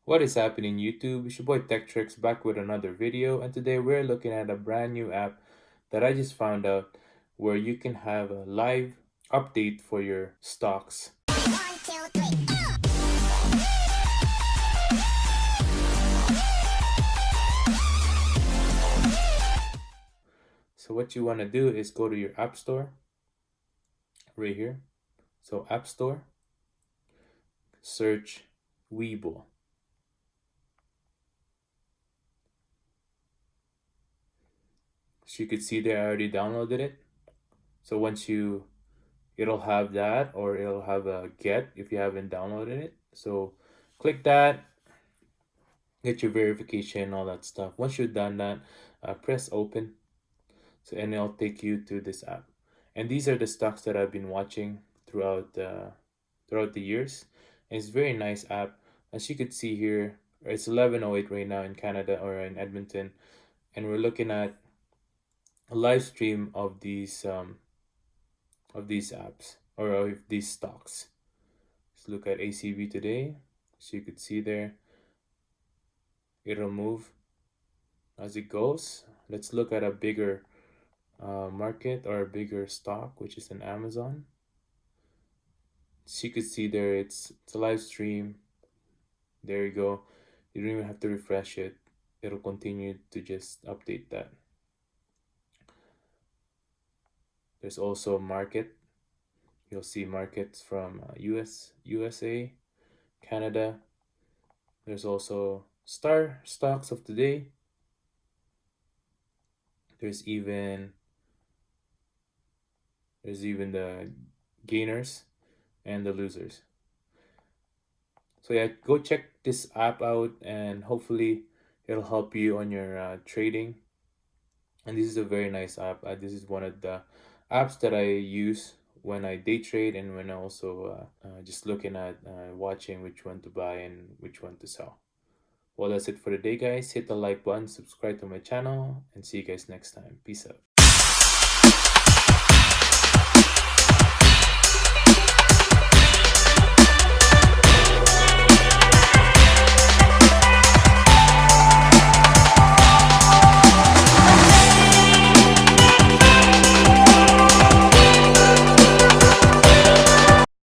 What is happening, YouTube? It's your boy TechTricks back with another video, and today we're looking at a brand new app that I just found out where you can have a live update for your stocks. So what you want to do is go to your App Store right here. So App Store, search Weibo. So you could see there I already downloaded it. So once it'll have that, or it'll have a get if you haven't downloaded it. So click that, get your verification, all that stuff. Once you've done that, press open. So and it'll take you to this app. And these are the stocks that I've been watching throughout the years. And it's a very nice app. As you could see here, it's 11:08 right now in Canada or in Edmonton, and we're looking at a live stream of these apps or of these stocks. Let's look at ACB today. So you could see there, it'll move as it goes. Let's look at a bigger market or a bigger stock, which is an Amazon. So you could see there, it's a live stream. There you go. You don't even have to refresh it. It'll continue to just update that. There's also a market. You'll see markets from USA, Canada. There's also star stocks of the day. There's even the gainers and the losers. So yeah, go check this app out, and hopefully it'll help you on your trading. And this is a very nice app. This is one of the apps that I use when I day trade and when I also just looking at watching which one to buy and which one to sell. Well, that's it for today, guys. Hit the like button, subscribe to my channel, and see you guys next time. Peace out.